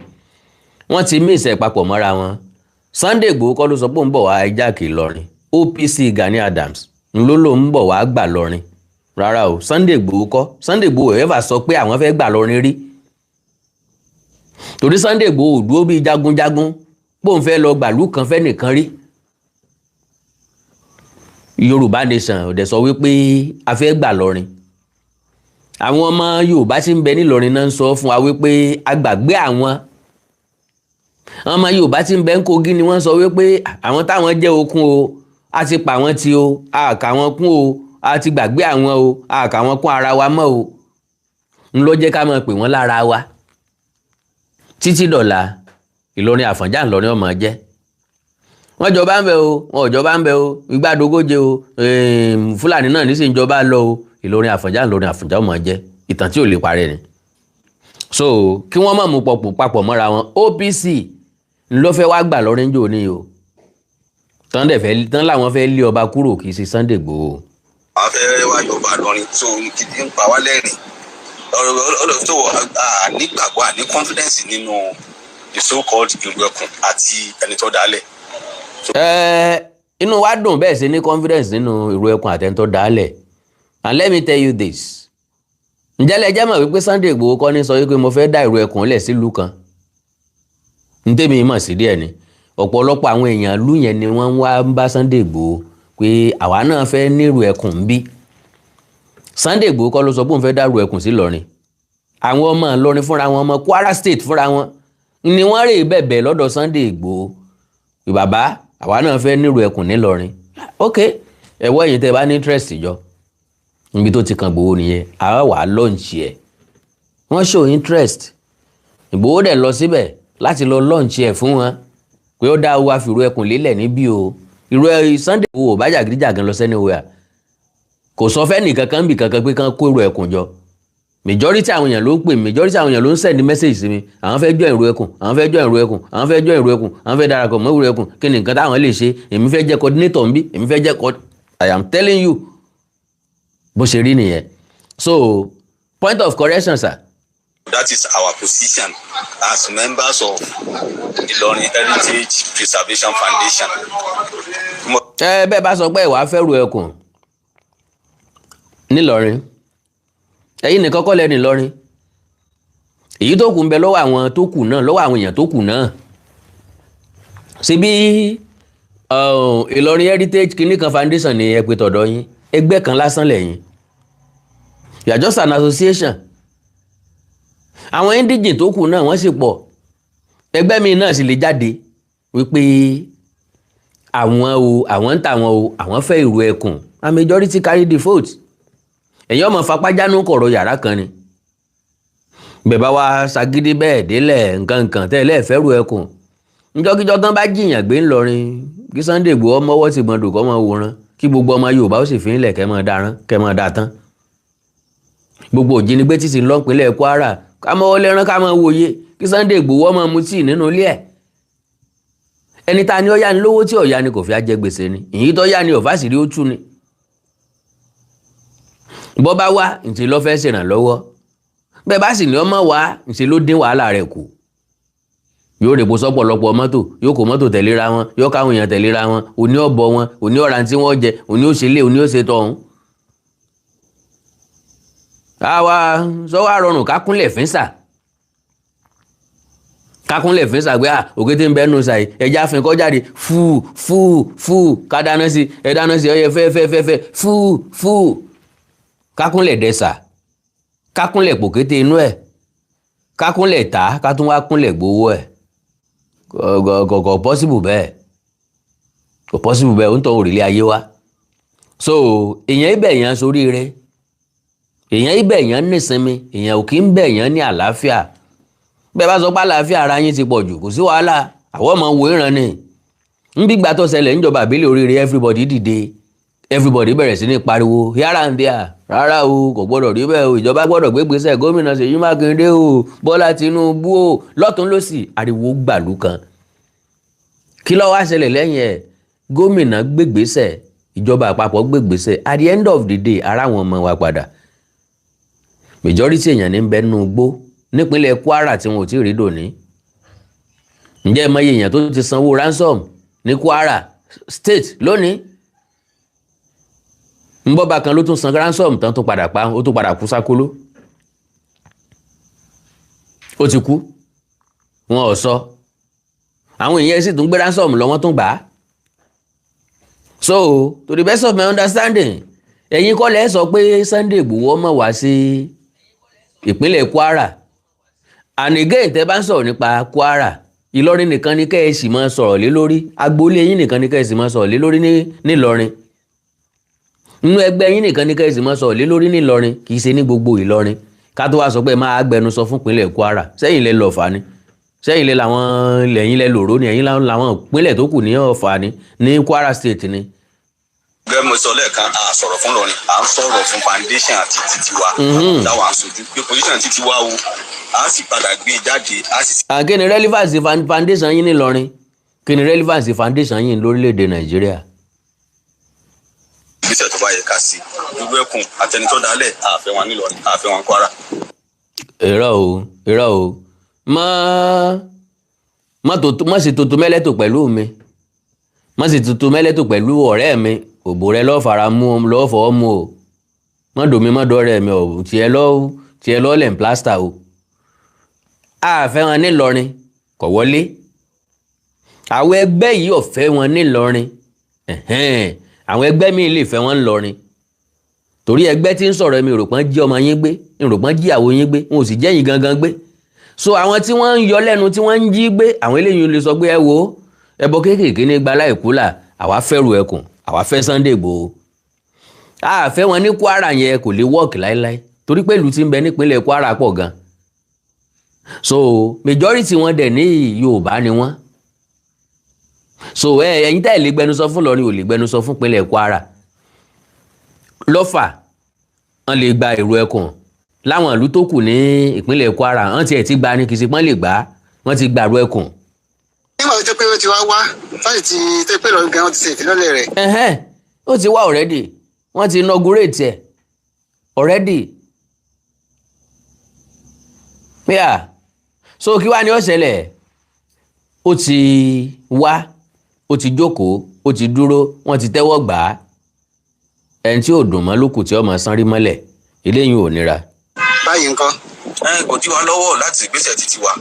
wọ́n ti mí ìṣẹ̀ papọ̀ mọ́ra wọn Sunday Igboho kọ́ ló sọ pé ó ń bọ̀ wá Hijack Ìlọrin OPC Gani Adams ló ń bọ̀ wá gbà lọrin rárá o Sunday Igboho kọ́ Sunday Igboho ever sọ pé àwọn fẹ́ gbà lọrin rí torí Sunday Igboho dúró bíi jagunjagun bóun fẹ́ lọ gbàlú kan fẹ́ nìkan rí Yorùbá nation ò dẹ̀ sọ wípé a fẹ́ gbà lọrin àwọn ọmọ Yorùbá tí ń bẹ nílọrin náà ń sọ fún wa wípé a gbàgbé àwọn ọmọ Yorùbá tí ń bẹ ń Kogi ni wọ́n sọ wípé àwọn táwọn jẹ́ okun o a ti pa wọ́n ti o a kà wọ́n kún o a ti gbàgbé àwọn o a kà wọ́n kún ara wa mọ́ o ń ló jẹ́ ká máa pè wọ́n lára wa títí dọ̀la Ìlọrin Àfọ̀njá ńlọrin ọmọ jẹ́ wọ́n jọba ń bẹ o wọn ò jọba ń bẹ o igbádogóje o Fúlàní náà nísìnyí jọba lọ o Ìlọrin Àfọ̀njá ọmọ jẹ́ ìtàn tí ò lè parẹ́ ni so kí wọ́n má mú papọ̀ mọ́ra wọn OPC ló fẹ́ wá gbà lọ́rin jò ní o tán láwọn fẹ́ lé ọba kúrò kì í ṣe Sunday Igboho. àwọn fẹ́ wá jọba lọrin so kìdí ń pa wá lẹ́rìn ọ̀rọ̀ tó nígbàgbọ́ àní confidence nínú the so called ìlú ẹkùn àti ẹni tó dálẹ̀. inú wa dùn bẹ́ẹ̀ sí ní confidence nínú ìlú ẹkùn àti ẹni tó dálẹ̀ and let me tell you this ǹjẹ́ lẹ jẹ́ mọ̀ wípé Sunday Igboho kọ́ ní sọ wípé mo fẹ́ dá ìlú ẹkùn lẹ̀ sílùú kan ní tèmi mọ̀ sí díẹ̀ ni ọ̀pọ̀lọpọ̀ àwọn èèyàn ìlú yẹn ni wọ́n wá ń bá Sunday Igboho pé àwa náà fẹ́ nírú ẹkùn ń bí Sunday Igboho kọ́ ló sọ pé òun fẹ́ dárú ẹkùn sí Ìlọrin àwọn ọmọ Ìlọrin fúnra wọn ọmọ Kwara State fúnra wọn ni wọ́n rè bẹ̀bẹ̀ lọ́dọ̀ Sunday Igboho bàbá àwa náà fẹ́ nírú ẹkùn nílọrin ok ẹ̀wọ́ ẹ̀yìn tẹ́ bá ní interest jọ níbi tó ti kan Ìgbòho nìyẹn àwa wà á lọ́ǹchì ẹ̀ wọ́n show interest Ìgbòho dẹ̀ lọ síbẹ̀ láti lọ lọ́ǹchì ẹ̀ fún wọn pé ó dá owó àfìrú ẹkùn lélẹ̀ níbí o ìrú Sunday Igboho bá jàgídíjàgan lọ sẹ́niwẹ̀ẹ́ kò sọ fẹ́ nìkan kan bì kankan pé kán kó ìrú ẹkùn jọ majority àwọn èèyàn ló ń pè mí majority àwọn èèyàn ló ń send message sí mi àwọn fẹ́ join ìrú ẹkùn àwọn fẹ́ join ìrú ẹkùn àwọn fẹ́ join ìrú ẹkùn àwọn fẹ́ darapọ̀ mọ́ ìrú ẹkùn kí ni nǹkan táwọn lè ṣe èmi fẹ́ jẹ́ coordinator ń bí èmi fẹ́ jẹ́ I am telling you bó ṣe rí nìyẹn so point of correction sir. That is our position as members of Ilorin Heritage Preservation Foundation. Bẹ́ẹ̀ bá sọ pé ìwà fẹ́ ru ẹkùn nílọrin ẹ̀yin nìkan kọ́ lẹ́nu Ìlọrin èyí tó kù ń bẹ lọ́wọ́ àwọn tó kù náà lọ́wọ́ àwọn èèyàn tó kù náà síbí Ìlọrin Heritage kìnnìkan foundation ni ẹ pé tọ̀dọ̀ yín ẹgbẹ́ kan lásán lẹ́yìn you are just an association àwọn indigene tó kù náà wọ́n sì pọ̀ ẹgbẹ́ mi náà sì lè jáde wípé àwọn ń tà wọn o àwọn fẹ́ ìrú ẹkùn a majority carry the vote ẹ̀yin ọmọ fapájánú kọ̀rọ̀ yàrá kan ni bẹ̀bá wa ṣagídí bẹ́ẹ̀ délẹ̀ nǹkan tẹ́lẹ̀ fẹ́rù ẹkùn níjọ́kíjọ́ tán bá jìyàn gbé ńlọrin kí Sunday Igboho mọ́wọ́ ti gbọ́n dùkọ́ mọ́ wòran kí gbogbo ọmọ Yorùbá ó sì fi ń lẹ̀ kẹ́ mọ́ dá tán gbogbo òjínigbé tí sì ń lọ ìpínlẹ̀ Kwara ká mọ́wọ́ lẹ́rán ká mọ́ wòye kí Sunday Igboho ọmọ mutí nínú ilé ẹ̀ ẹni ta ni ó yá ni lówó tí ó yá ni kò fi á jẹ gbèsè ni ìyí tó yá ni ọ̀fà sì rí ó tú ni bọ́ bá wá ǹtí lọ́ fẹ́ ṣèrànlọ́wọ́ bẹ́ẹ̀ bá sì ní ọmọ wá ǹtí ló dín wàhálà rẹ̀ kù yóò rèpo sọ́pọ̀lọpọ̀ mọ́tò yóò kó mọ́tò tẹ̀léra wọn yóò káwọn èèyàn tẹ̀léra wọn òní ọ̀bọ wọn òní ọ̀ràn tí wọ́n jẹ òní òṣèlé òní òṣètò ọ̀hún. àwa sọ́wọ́ àrọ̀rùn kákúnlẹ̀ fínsà gbé òkété ń bẹ́ẹ̀ nù sàì ẹja fin kọ́ jáde fú ká dáná sí ẹ dáná sí ọyẹ fẹ́ fú kákúnlẹ̀ dẹ́sà kákúnlẹ̀ pòkété inú ẹ̀ kákúnlẹ̀ tá ká tún wá kúnlẹ̀ gbowó ẹ̀ kò possible bẹ́ẹ̀ ó ń tọ́ òrìlé ayé wa so èèyàn ibẹ̀ èèyàn soríire, èèyàn ibẹ̀ èèyàn nísinmi, èèyàn ò kí ń bẹ̀ èèyàn ní àlàáfíà. Bẹ́ẹ̀ bá sọ pé àlàáfíà ara yín ti pọ̀ jù, kò sí wàhálà, àwọn ọmọ wo ìran ni. ń bí gbà tó ṣẹlẹ̀ níjọba àbílẹ̀ oríire, everybody dìde, everybody bẹ̀rẹ̀ sí ní pariwo here and there. Rárá o, kò gbọ́dọ̀ rí bẹ́ẹ̀ o, ìjọba gbọ́dọ̀ gbé gbèsè, gómìnà Ṣèyí Mákindé o, Bọ́lá Tinubu o, lọ́tún lósì, ariwo gbàlú kan. Kí ló wá ṣẹlẹ̀ lẹ́yìn ẹ̀? Gómìnà gbé gbèsè, ìjọba àpapọ̀ gbé gbèsè, at the end of the day ara wọn mọ wa padà. Majority èèyàn ní bẹ nínú igbó nípínlẹ̀ Kwara tí wọn ò tí ì rí dòní. Ǹjẹ́ ẹ mọ iye èèyàn tó ti sanwó ransom ní Kwara state lónìí? Mbọ́ba kan ló tún san ransom tán tó padà pa, ó tún padà kú sákóló. Ó ti kú, wọn ò sọ. Àwọn èèyàn sì tún gbé ransom lọ, wọ́n tún gbà á. So to the best of my understanding, ẹ̀yin kọ́ lẹ́ sọ pé Sunday Igboho mọ̀ wá sí ìpínlẹ̀ Kwara. And again, tẹ́ bá ń sọ̀rọ̀ nípa Kwara, Ìlọrin nìkan ni kẹ́ ẹ sì máa sọ̀rọ̀ lé lórí, agboolé yín nìkan ni kẹ́ ẹ sì máa sọ̀rọ̀ lé lórí ní Ìlọrin. Nínú ẹgbẹ́ yín nìkan ni kẹ́ ẹ sì máa sọ̀rọ̀ lé lórí ní Ìlọrin, kì í ṣe ní gbogbo Ìlọrin. Ká tó wá sọ pé máa gbẹnusọ fún ìpínlẹ̀ Kwara, sẹ́yìn lẹ lọ Ọ̀fà ni, sẹ́yìn lẹ làwọn lẹ́yìn lẹ lòró ni, ẹ̀yin làwọn ìpínlẹ̀ tó kù ní Ọ̀fà ni, ní Kwara state ni. Gẹ́gẹ́ mo sọ lẹ́ẹ̀kan, a sọ̀rọ̀ fún Ìlọrin, à ń sọ̀rọ̀ fún foundation àti títí wa táwa ń sojú pé position títí wa wo a sì padà gbé jáde a sì. Kí ni relevance foundation yín ní Ìlọrin? Kí ni relevance foundation yín lórílẹ̀‐èdè Nàìjíríà? Ìgbésẹ̀ tó bá yẹ ká sí gbogbo ẹkùn àtẹnitọ́ dálẹ̀ àfẹ́ wọn nílọrin àfẹ́ wọn Kwara. Irọ́ o má sì tuntun mẹ́lẹ́tò pẹ̀lú mi, má sì tuntun mẹ́lẹ́tò pẹ̀lú ọ̀rẹ́ mi, òbò rẹ lọ́ọ́ fara mú o, lọ́ọ́ fọwọ́ mú o, má dòmí má dọ́rẹ́ mi o, tiẹ̀ lọ́ọ́ lẹ̀ ń plásítà o. Àfẹ́ wọn nílọrin kò wọlé, àwọn ẹgbẹ́ yìí ò fẹ́ wọn nílọrin, àwọn ẹgbẹ́ mi lè fẹ́ wọn nílọrin, torí ẹgbẹ́ tí ń sọ̀rọ̀ mi rò pọ́n jí ọmọ yín gbé, rò pọ́n jí àwo yín gbé, wọn ò sì jẹ́ yín gangan gbé. So àwọn tí wọ́n ń yọ lẹ́nu tí wọ́n ń jí gbé, àwọn eléyìí lè sọ pé ẹ wo ẹbọ kéékèèké ní gbalá ìkúlà, àwa fẹ́rù ẹkùn, àwa fẹ́ Sunday Igboho. Àfẹ́ wọn ní Kwara yẹn kò lè wọ́ọ̀kì láéláé, torí pé ìlú tí ń bẹ nípínlẹ̀ Kwara pọ̀ gan. So majority wọn dẹ̀ ní Yorùbá ni wọ́n. So ẹ̀yin tá ẹ̀ lè gbẹnusọ fún Ìlọrin ò lè gbẹnusọ fún ìpínlẹ̀ Kwara. Lọ́fà wọ́n lè gba èrò ẹkùn, láwọn ìlú tó kù ní ìpínlẹ̀ Kwara wọ́n tiẹ̀ ti gba ní kìí ṣe pọ́n lè gbà, wọ́n ti gba èrò ẹkùn. nígbà tó jẹ́ pé ó ti wá láti ti tẹ́ pé Ìlọrin gan-an ti ṣe ìfilọ́lẹ̀ rẹ̀. Ó ti wá already, wọ́n ti inaugurate ẹ̀ already. Yeah. So kí wá ní ó ṣẹlẹ̀? Ó ti wá, ó ti jókòó, ó ti dúró, wọ́n ti tẹ́wọ́ gbà á. Ẹni tí ò dùn mọ́ lókù tí ọmọ sanrí mọ́lẹ̀, eléyìí ò nira. Báyìí nǹkan. Kò dí wa lọ́wọ́ láti ìgbésẹ̀ títí wa,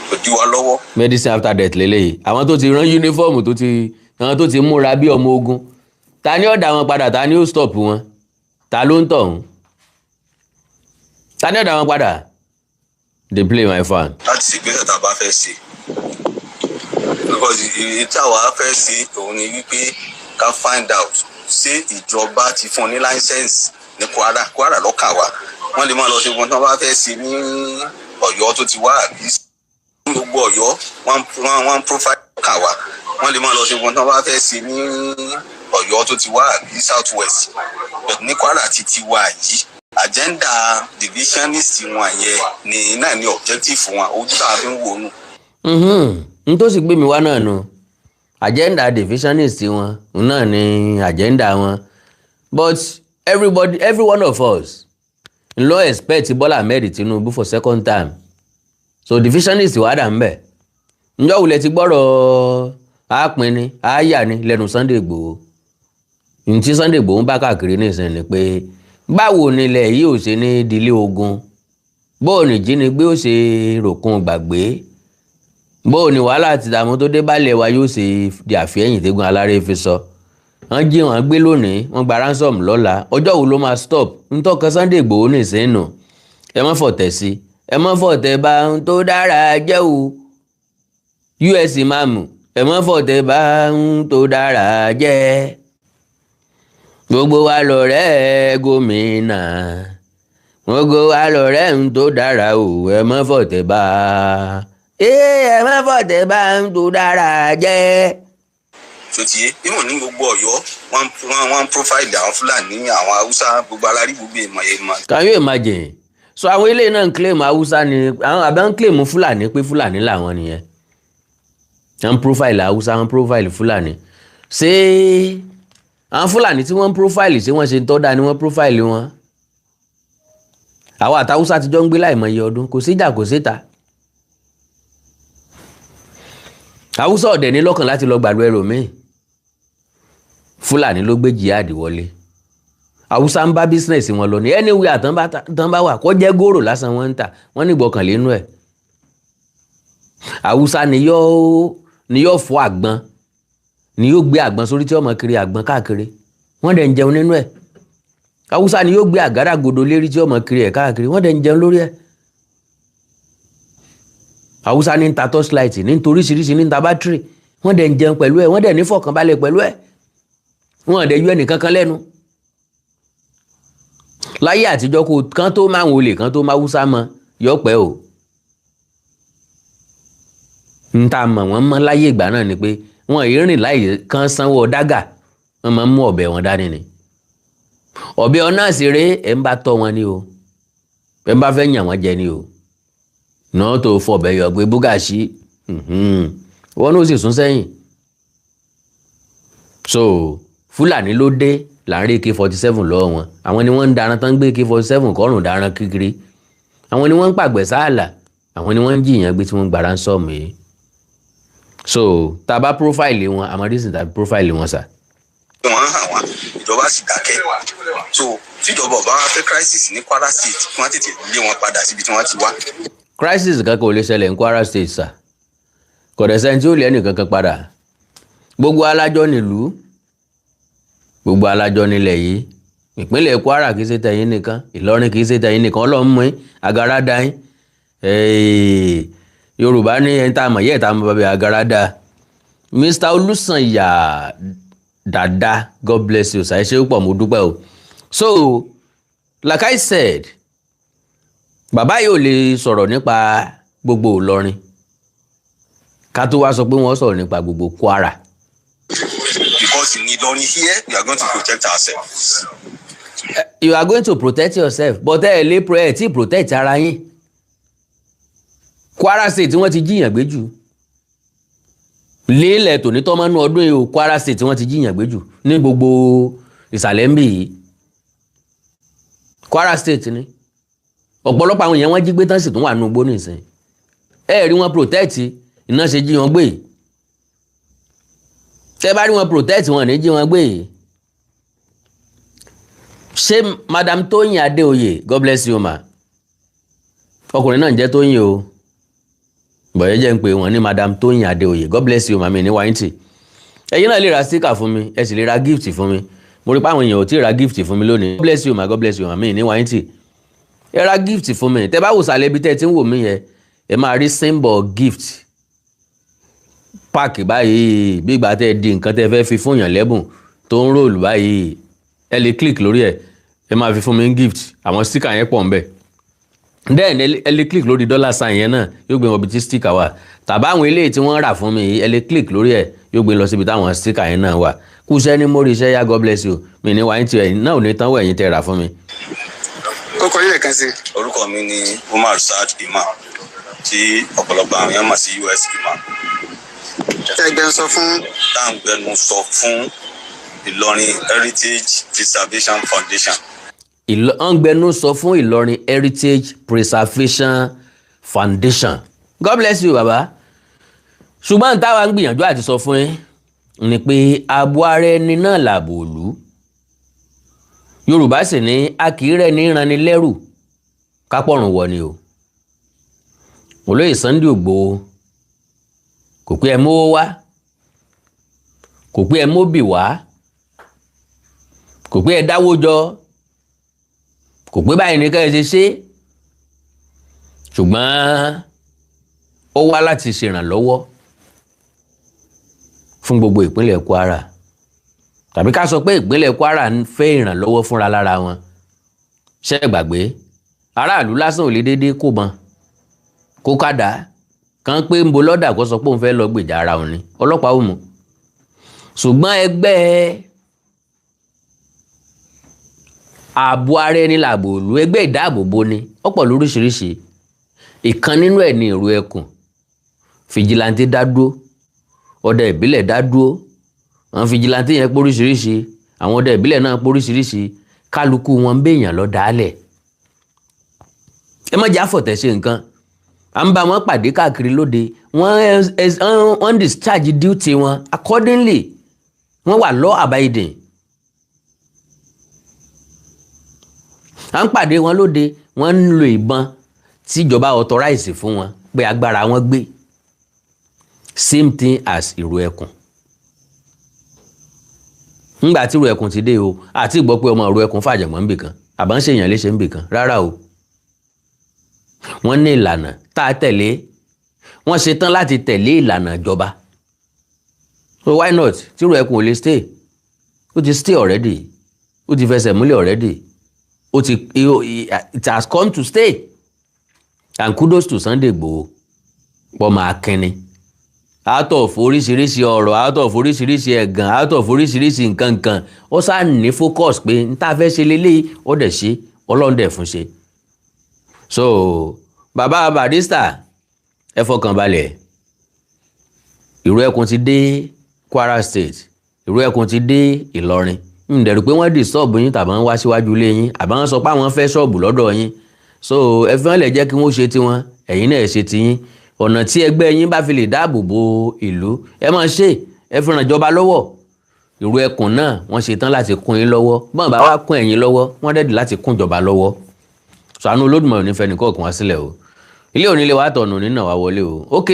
kò dí wa lọ́wọ́. Medicine after death lélẹ́yìí, àwọn tó ti rán yúnífọ́ọ̀mù àwọn tó ti múra bí ọmọ ogun, ta ni ó dá wọn padà, ta ni ó stop wọn, ta ló ń tọ̀hún, ta ni ó dá wọn padà? They play my fan. Láti ìgbésẹ̀ tá a bá fẹ́ ṣe, because èyí tí àwa fẹ́ ṣe òun ni wípé ká find out ṣé ìjọba ti fún ní license ní Kwara lọ́kàn wa. Wọ́n lè máa lọ ṣe gbọ́n tí wọ́n bá fẹ́ ṣe ní Ọ̀yọ́ tó ti wá àbí gbogbo Ọ̀yọ́ wọ́n profile lọ́kàn wa. Wọ́n lè máa lọ ṣe gbọ́n tí wọ́n bá fẹ́ ṣe ní Ọ̀yọ́ tó ti wá àbí South West. But ní Kwara ti ti wá yìí, agenda divisionist wọn yẹn ni náà ni objective wọn, ojú tá a fi ń wò nù. N tó sì gbé mi wá náà nù, agenda divisionist wọn náà ni agenda wọn. But every one of us ló expect Bọ́lá Ahmed Tinubu for second time. So divisionist wà dà ń bẹ̀. Ǹjọ́ wulẹ̀ ti gbọ́rọ̀ àápín ni àáyà ni lẹ́nu Sunday Igboho. Ní tí Sunday Igboho ń bá káàkiri nísìnyí ni pé báwo ni ilẹ̀ yìí ò ṣe ní dilé ogun, bóò ní ìjínigbé ò ṣe ròkun gbàgbé, bóò ní wàhálà àti ìdààmú tó dé bálẹ̀ wa yóò ṣe di àfihàn tẹ́gun aláré fi sọ. Wọ́n jí wọn gbé lónìí, wọ́n gba ransom lọ́la, ọjọ́ wo ló máa stop? ń tọ́ka Sunday Igboho nìsín nù. Ẹ má fọ̀tẹ̀ sí, ẹ má fọ̀tẹ̀ bá ń tó dára jẹ́ o. US Imam, ẹ má fọ̀tẹ̀ bá ń tó dára jẹ́. gbogbo wa lọ̀rẹ́ gómìnà gbogbo wa lọ̀rẹ́ ń tó dára o ẹ má fọ̀tẹ̀ bá ẹ má fọ̀tẹ̀ bá ń tó dára jẹ́. sotiye ìmọ̀ ní gbogbo Ọ̀yọ́ wọ́n profile àwọn Fúlàní àwọn Haúsá gbogbo alárí gbogbo èèmọ̀. Can you imagine? So àwọn ilé náà ń claim Haúsá ni àwọn àbẹ́ ń claim Fúlàní pé Fúlàní làwọn nìyẹn. Wọ́n profile Haúsá wọ́n profile Fúlàní. Ṣé àwọn Fúlàní tí wọ́n profile ṣé wọ́n ṣe ń tọ́da ni wọ́n profile wọn? Àwọn àtàwùsá ti jọ ń gbé láìmọye ọdún kò síjà kò síta. Haúsá ọ̀dẹ̀ ní lọ́kàn láti lọ gbàlú ẹlòmíì. Fúlàní ló gbé jihad wọlé. Haúsá ń bá business wọn lọ ní anywhere tán bá wà kó jẹ́ góòrò lásán wọn ń tà wọ́n ní ìgbọ̀kànlé inú ẹ̀. Haúsá ni yóò fọ́ àgbọn ni yóò gbé àgbọn sórí tí ọmọ kiri àgbọn káàkiri wọ́n dẹ̀ ń jẹun nínú ẹ̀. Haúsá ni yóò gbé àgádágodo lérí tí ọmọ kiri ẹ̀ káàkiri wọ́n dẹ̀ ń jẹun lórí ẹ̀. Haúsá ní ń ta torchlight ní toríṣiríṣi ní ń ta bátìrì wọ́n dẹ̀ ń jẹun pẹ̀lú ẹ̀ wọ́n dẹ̀ ní fọkànbalẹ̀ pẹ̀lú ẹ̀ wọ́n dẹ̀ yọ ẹnìkankan lẹ́nu. Láyé àtijọ́ kó kán tó máa wọn olè kán tó máa Haúsá mọ yọpẹ́ o. Ń ta mọ̀ wọ́n mọ́ láyé ìgbà náà ni pé wọ́n ìrìn láì kan sanwó dágà wọ́n máa ń mú ọ̀bẹ wọn dání ni. Ọ̀bẹ ọ̀nà àṣírí ẹ̀ ń bá tọ́ wọn ni o ẹ̀ ń bá fẹ́ yàn wọ́n jẹ ni o náà tó fọ̀bẹ yọ gbé búgàṣí wọn ló sì sún sẹ́yìn. So Fúlàní ló dé láàrin AK-47 lọ́wọ́ wọn àwọn ni wọ́n ń daran tán gbé AK-47 kọ́rùn daran kékeré àwọn ni wọ́n ń pàgbẹ́ sáàlà àwọn ni wọ́n ń jìyàn gbé tí wọ́n ń gbára ń sọ̀mù yìí. So tá a bá profile wọn àmọ́dísìn tàbí profile wọn sà. wọ́n hàn wá ìjọba sì dákẹ́ so tíjọba ọba wa fẹ́ crisis ní Kwara State kí wọ́n tètè lé wọn padà síbi tí wọ́n ti wá. Crisis kankan ò lè ṣẹlẹ̀ ní Kwara State sà kò dẹ̀ sẹ́ni tí ó lé ẹnìkankan padà gbogbo alájọ́ nílùú gbogbo alájọ́ nílẹ̀ yìí ìpínlẹ̀ Kwara kì í ṣe tẹ̀yìn nìkan Ìlọrin kì í ṣe tẹ̀yìn nìkan Ọlọ́run mú agara dá yín Yorùbá ní ẹni tá a mọ̀ yẹ́ tá a mọ̀ bàbá agara dá Mr. Olùsànyà dada God bless you ṣàìṣe púpọ̀ mo dúpẹ́ o. So like I said bàbá yìí ò lè sọ̀rọ̀ nípa gbogbo Ìlọrin ká tó wá sọ pé wọ́n sọ̀rọ̀ nípa gbogbo Kwara. Because in Ilorin here we are going to protect ourselves. You are going to protect yourself but ẹ lè protect ara yín. Kwara State tí wọ́n ti jíyàn gbé jù lélẹ̀ tòní tọ́mọ́nú ọdún yìí o Kwara State tí wọ́n ti jíyàn gbé jù ní gbogbo ìsàlẹ̀ ń bì yìí Kwara State ni ọ̀pọ̀lọpọ̀ àwọn èèyàn wọ́n jí gbé tán sì tún wà nínú igbó nìsín ẹ rí wọn protect iná ṣe jí wọn gbé tẹ́ bá rí wọn protect wọn ní jí wọn gbé. Ṣé Madam Tóyìn Adéoyè God bless you ma ọkùnrin náà ń jẹ́ Tóyìn o bọ̀yẹ́ jẹ́ ń pè wọ́n ní Madam Tóyìn Adéoyè God bless you ma mi ní wáyìntì ẹ̀yin náà lè ra sticker fún mi ẹ sì lè ra gift fún mi mo rí pé àwọn èèyàn ò tí ì ra gift fún mi lónìí God bless you ma God bless you ma mi ní wáyìntì ẹ ra gift fún mi tẹ́ bá wò sàlẹ̀ ibi tẹ́ ẹ ti ń wò mí yẹn ẹ máa rí symbol gift pack báyìí bí ìgbà tẹ́ ẹ di nǹkan tẹ́ ẹ fẹ́ fi fún yàn lẹ́bùn tó ń róòlù báyìí ẹ lè click lórí ẹ máa fi fún mi gift àwọn sticker yẹn pọ̀ ń bẹ̀ then ẹ lè click lórí dollar sign yẹn náà yóò gbé wọn bí tí sticker wà tàbá àwọn eléyìí tí wọ́n rà fún mi ẹ lè click lórí yóò gbé lọ síbi táwọn sticker yẹn náà wà kú iṣẹ́ ní mórí iṣẹ́ yá God bless you mi ní wáyé tí ẹ̀yin náà ò ní tán wọ̀ ẹ̀yin tẹ́ rà fún mi. ó kọ ilé kan sí. orúkọ mi ni Umar Saad Imam tí ọ̀pọ̀lọpọ̀ àwọn èèyàn mọ̀ sí US Imam. ẹgbẹ̀nsọ fún. táǹgbẹ̀nusọ fún Ìlọrin Heritage Preservation Foundation. Ìgbẹnusọ fún Ìlọrin Heritage Preservation Foundation. God bless you baba. Ṣùgbọ́n táwa ń gbìyànjú àti sọ fún yín ni pé abo ara ẹni náà làbò òlú. Yorùbá sì ní a kì í rẹ́ni ìranni lẹ́rù kápọ̀rùn wọ ni o. Olóyè Sunday Igboho kò pé ẹ mówó wá kò pé ẹ móbì wá kò pé ẹ dáwó jọ kò pé báyìí ní ká ẹ ṣe ṣe ṣùgbọ́n ó wá láti ṣèrànlọ́wọ́ fún gbogbo ìpínlẹ̀ Kwara tàbí ká sọ pé ìpínlẹ̀ Kwara ń fẹ́ ìrànlọ́wọ́ fúnra lára wọn. Ṣé ẹ gbàgbé aráàlú lásán ò lè déédéé kó bọn kó kádà kan pé ń bo lọ́dà kó sọ pé òun fẹ́ lọ gbèjà ara òun ni ọlọ́pàá ò mú. Ṣùgbọ́n ẹgbẹ́ ààbò ara ẹni làbò òlu, ẹgbẹ́ ìdáàbòbò ni ọ̀pọ̀ lóríṣiríṣi. Ìkan nínú ẹ̀ ní Ìró Ẹkùn, fìjìláńtì dá dúró, ọdẹ ìbílẹ̀ dá dúró, àwọn fìjìláńtì yẹn póríṣiríṣi, àwọn ọdẹ ìbílẹ̀ náà póríṣiríṣi, kálukú wọn ń béèyàn lọ dálẹ̀. Ẹ má jẹ́ àfọ̀tẹ̀ ṣe nǹkan, à ń bá wọn pàdé káàkiri lóde, wọ́n discharge duty wọn accordingly, wọ́n wà law abiding. À ń pàdé wọn lóde, wọ́n ń lo ìbọn tí ìjọba authorize fún wọn pé agbára wọn gbé. Same thing as Ìró Ẹkùn. Nígbà tí Ìró Ẹkùn ti dé o, àti gbọ́ pé ọmọ Ìró Ẹkùn fàjẹ̀mọ́ ń bì kan, àbá ń ṣèyàn léṣe ń bì kan, rárá o. Wọ́n ní ìlànà tá a tẹ̀lé, wọ́n ṣe tán láti tẹ̀lé ìlànà ìjọba. So why not? Tí Ìró Ẹkùn ò lè stay, ó ti stay already, ó ti fẹsẹ̀ múlẹ̀ already, it has come to stay. And kudos to Sunday Igboho, pọ̀mọ akínni, out of oríṣiríṣi ọ̀rọ̀, out of oríṣiríṣi ẹ̀gàn, out of oríṣiríṣi nǹkan ó sáà ní focus pé n tá fẹ́ ṣe lélẹ́yìí ó dẹ̀ ṣe, Ọlọ́run dẹ̀ fún ṣe. So bàbá Barrister ẹ fọkàn balẹ̀, Ìró Ẹkùn ti dé Kwara State, Ìró Ẹkùn ti dé Ìlọrin. Ń dẹ̀rù pé wọ́n disturb yín tàbí wọ́n wá síwájú ilé yín, àbí wọ́n sọ pé àwọn fẹ́ ṣọ́ọ̀bù lọ́dọ̀ yín. So ẹ fi wọ́n lẹ̀ jẹ́ kí wọ́n ṣe tiwọn, ẹ̀yin náà ṣe tiyín. Ọ̀nà tí ẹgbẹ́ yín bá fi lè dáàbò bo ìlú ẹ máa ṣe, ẹ fi ràn ìjọba lọ́wọ́. Ìró Ẹkùn náà wọ́n ṣe tán láti kún yín lọ́wọ́, bọ́n bá wá kún ẹ̀yin lọ́wọ́ wọ́n dẹ̀dì láti kún ìjọba lọ́wọ́. Ṣàánú Olódùmarè nífẹ̀ẹ́ nìkọ̀ọ̀kan wá sílẹ̀ o, ilé onílé wa tọ̀nù nínà wá wọlé o. Ok,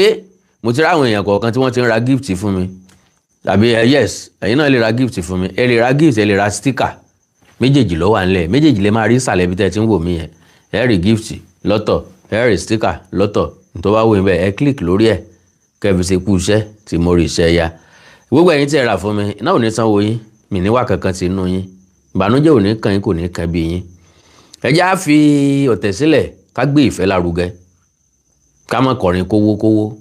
mo ti ráwọn èèyàn kọ̀ọ̀kan tí wọ́n ti ń ra gift fún mi, tàbí yes ẹ̀yin náà lè ra gift fún mi, ẹ lè ra gift, ẹ lè ra sticker, méjèèjì ló wà nílẹ̀, méjèèjì lè máa rí ìsàlẹ̀ bí tẹ́ ti ń wò mí yẹn. Ẹ rí gift lọ́tọ̀, ẹ rí sticker lọ́tọ̀, tó bá wò yín bẹ́ẹ̀ ẹ click lórí ẹ̀ kẹ́bi ṣe kú iṣẹ́ tí mo rí iṣẹ́ ya. Gbogbo ẹ̀yin tí ẹ rà fún mi náà ò ní sanwó yín, mi ní wà kankan ti inú yín, ìbànújẹ́ ò ní kàn yín, kò ní kàn bí yín. Ẹ já fi ọ̀tẹ̀ sílẹ̀ ká gbé ìfẹ́ lárugẹ, ká má kọrin kówó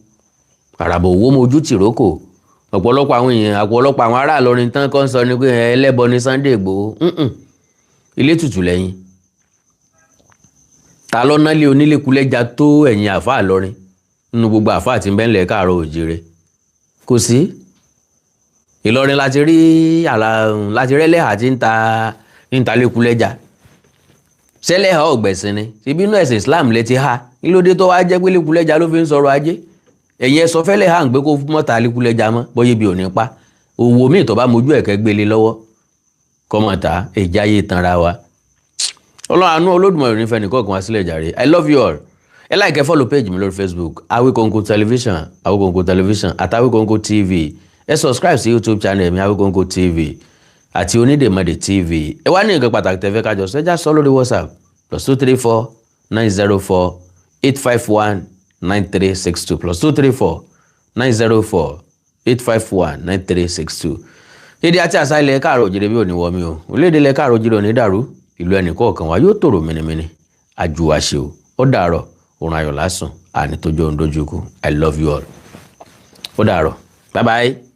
àràbò owó mojú tìrókò. Ọ̀pọ̀lọpọ̀ àwọn èèyàn, ọ̀pọ̀lọpọ̀ àwọn ará Ìlọrin tán kọ́ ń sọ ni pé ẹlẹ́bọ ni Sunday Igboho. Ilé tutù lẹ́yìn, ta ló ná lé onílékulẹ́já tó ẹ̀yin àfáà Ìlọrin nínú gbogbo àfáà tí ń bẹ ńlẹ̀ Káàárọ̀ Oòjíire? Kò sí. Ìlọrin láti rí ẹlẹ́hà tí ń ta lékulẹ́já. Ṣẹlẹ́hà ọ̀gbẹ̀sìn ni, ṣebí inú ẹ̀sìn Islam lẹ ti há, kí ló dé tó wá jẹ́ pé lékulẹ́já ló fi ń sọ̀rọ̀ ajé? Ẹ̀yin ẹ sọ fẹ́lẹ́ hàn pé kó mọ́ta lékulẹ́já mọ́, bọ́yé bí ò ní pa. Òwò míì tó bá mojú ẹ̀kẹ́ gbélé lọ́wọ́ kọ́mọ̀ta ẹ̀jáyé tanra wa. Ọlọ́run Olódùmarè nífẹ̀ẹ́ nìkọ̀ọ̀kan wá sílẹ̀ jàre. I love you all. Ẹ like ẹ follow page mi lórí Facebook, Awikonko Television, Awikonko Television àti Awikonko TV. Ẹ subscribe sí YouTube channel mi Awikonko TV àti Onídèmọdé TV. Ẹ wá ní nǹkan pàtàkì tẹ́fẹ́ kájọ sọ, ẹ já sọ lórí WhatsApp +234 904 851 9362 +234 904 851 9362. Èdè àti àṣà ilẹ̀ Káàárọ̀ Oòjíire bí òní wọ mi o, orílẹ̀-èdè ilẹ̀ Káàárọ̀ Oòjíire òní dàrú, ìlú ẹnì kọ̀ọ̀kan wa yóò tòrò mìnìmìnì, àjùwàṣe o, ó dàárọ̀, òrùn ayọ̀ lásùn, àní tójú ohun dójú kú. I love you all. Ó dàárọ̀, bye bye.